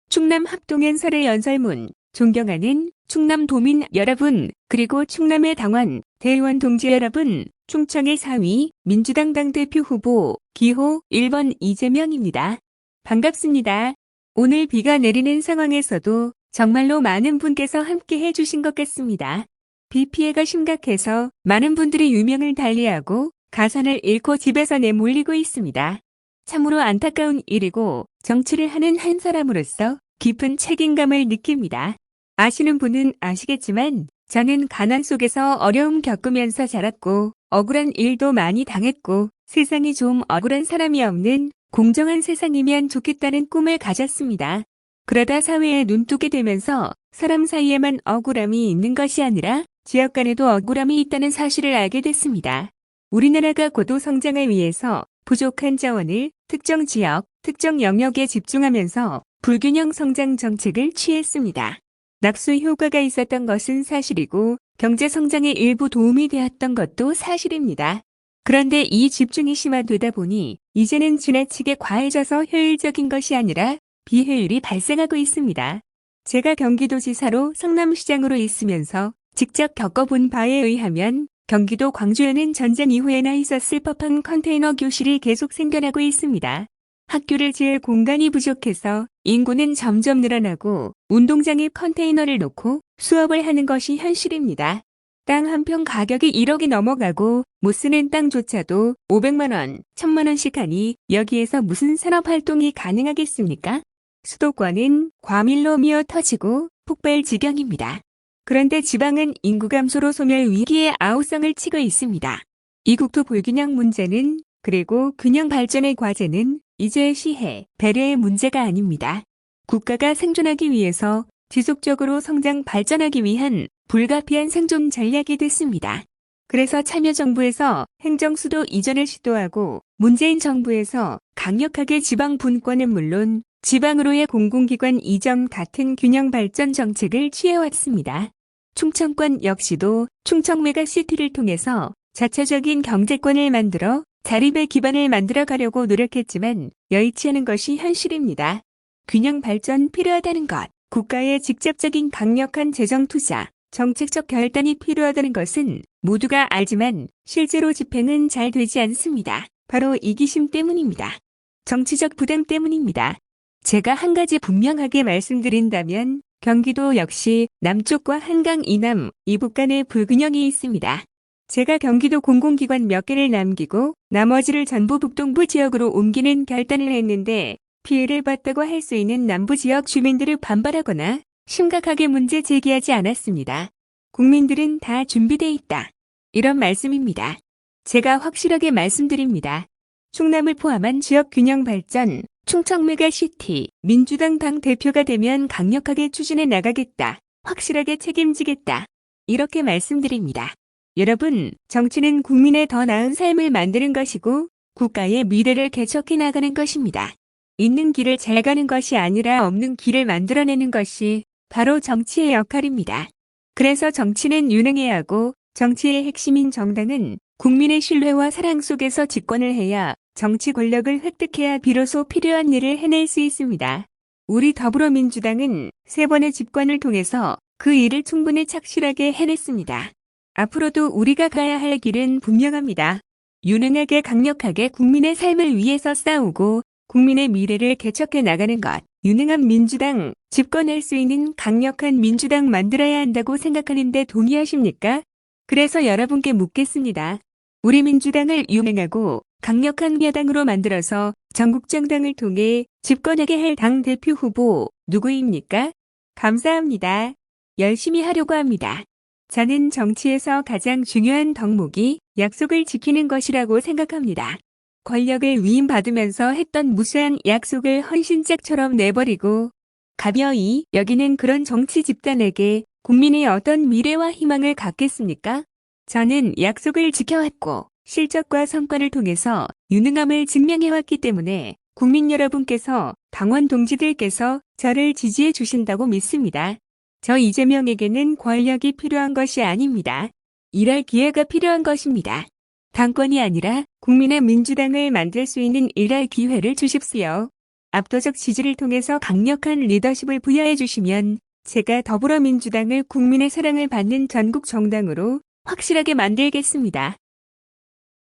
충남 합동연설의 연설문, 존경하는 충남도민 여러분, 그리고 충남의 당원, 대의원 동지 여러분, 충청의 4위 민주당 당대표 후보 기호 1번 이재명입니다. 반갑습니다. 오늘 비가 내리는 상황에서도 정말로 많은 분께서 함께 해주신 것 같습니다. 비 피해가 심각해서 많은 분들이 유명을 달리하고 가산을 잃고 집에서 내몰리고 있습니다. 참으로 안타까운 일이고 정치를 하는 한 사람으로서 깊은 책임감을 느낍니다. 아시는 분은 아시겠지만 저는 가난 속에서 어려움 겪으면서 자랐고 억울한 일도 많이 당했고 세상이 좀 억울한 사람이 없는 공정한 세상이면 좋겠다는 꿈을 가졌습니다. 그러다 사회에 눈뜨게 되면서 사람 사이에만 억울함이 있는 것이 아니라 지역 간에도 억울함이 있다는 사실을 알게 됐습니다. 우리나라가 고도 성장을 위해서 부족한 자원을 특정 지역, 특정 영역에 집중하면서 불균형 성장 정책을 취했습니다. 낙수 효과가 있었던 것은 사실이고 경제 성장에 일부 도움이 되었던 것도 사실입니다. 그런데 이 집중이 심화되다 보니 이제는 지나치게 과해져서 효율적인 것이 아니라 비효율이 발생하고 있습니다. 제가 경기도지사로 성남시장으로 있으면서 직접 겪어본 바에 의하면 경기도 광주에는 전쟁 이후에나 있었을 법한 컨테이너 교실이 계속 생겨나고 있습니다. 학교를 지을 공간이 부족해서 인구는 점점 늘어나고 운동장에 컨테이너를 놓고 수업을 하는 것이 현실입니다. 땅 한 평 가격이 1억이 넘어가고 못 쓰는 땅조차도 500만 원, 1000만 원씩 하니 여기에서 무슨 산업활동이 가능하겠습니까? 수도권은 과밀로 미어 터지고 폭발 지경입니다. 그런데 지방은 인구 감소로 소멸 위기의 아우성을 치고 있습니다. 이 국토 불균형 문제는 그리고 균형 발전의 과제는 이제 시해, 배려의 문제가 아닙니다. 국가가 생존하기 위해서 지속적으로 성장 발전하기 위한 불가피한 생존 전략이 됐습니다. 그래서 참여정부에서 행정수도 이전을 시도하고 문재인 정부에서 강력하게 지방 분권은 물론 지방으로의 공공기관 이전 같은 균형 발전 정책을 취해왔습니다. 충청권 역시도 충청 메가시티를 통해서 자체적인 경제권을 만들어 자립의 기반을 만들어 가려고 노력했지만 여의치 않은 것이 현실입니다. 균형 발전 필요하다는 것, 국가의 직접적인 강력한 재정 투자, 정책적 결단이 필요하다는 것은 모두가 알지만 실제로 집행은 잘 되지 않습니다. 바로 이기심 때문입니다. 정치적 부담 때문입니다. 제가 한 가지 분명하게 말씀드린다면 경기도 역시 남쪽과 한강 이남, 이북 간의 불균형이 있습니다. 제가 경기도 공공기관 몇 개를 남기고 나머지를 전부 북동부 지역으로 옮기는 결단을 했는데 피해를 봤다고 할 수 있는 남부지역 주민들을 반발하거나 심각하게 문제 제기하지 않았습니다. 국민들은 다 준비돼 있다. 이런 말씀입니다. 제가 확실하게 말씀드립니다. 충남을 포함한 지역 균형 발전, 충청 메가시티, 민주당 당 대표가 되면 강력하게 추진해 나가겠다. 확실하게 책임지겠다. 이렇게 말씀드립니다. 여러분, 정치는 국민의 더 나은 삶을 만드는 것이고 국가의 미래를 개척해 나가는 것입니다. 있는 길을 잘 가는 것이 아니라 없는 길을 만들어내는 것이 바로 정치의 역할입니다. 그래서 정치는 유능해야 하고 정치의 핵심인 정당은 국민의 신뢰와 사랑 속에서 집권을 해야 정치 권력을 획득해야 비로소 필요한 일을 해낼 수 있습니다. 우리 더불어민주당은 3번의 집권을 통해서 그 일을 충분히 착실하게 해냈습니다. 앞으로도 우리가 가야 할 길은 분명합니다. 유능하게 강력하게 국민의 삶을 위해서 싸우고 국민의 미래를 개척해 나가는 것, 유능한 민주당, 집권할 수 있는 강력한 민주당 만들어야 한다고 생각하는데 동의하십니까? 그래서 여러분께 묻겠습니다. 우리 민주당을 유능하고 강력한 야당으로 만들어서 전국정당을 통해 집권하게 할 당대표 후보 누구입니까? 감사합니다. 열심히 하려고 합니다. 저는 정치에서 가장 중요한 덕목이 약속을 지키는 것이라고 생각합니다. 권력을 위임받으면서 했던 무수한 약속을 헌신짝처럼 내버리고 가벼이 여기는 그런 정치 집단에게 국민이 어떤 미래와 희망을 갖겠습니까? 저는 약속을 지켜왔고 실적과 성과를 통해서 유능함을 증명해왔기 때문에 국민 여러분께서 당원 동지들께서 저를 지지해 주신다고 믿습니다. 저 이재명에게는 권력이 필요한 것이 아닙니다. 일할 기회가 필요한 것입니다. 당권이 아니라 국민의 민주당을 만들 수 있는 일할 기회를 주십시오. 압도적 지지를 통해서 강력한 리더십을 부여해 주시면 제가 더불어민주당을 국민의 사랑을 받는 전국 정당으로 확실하게 만들겠습니다.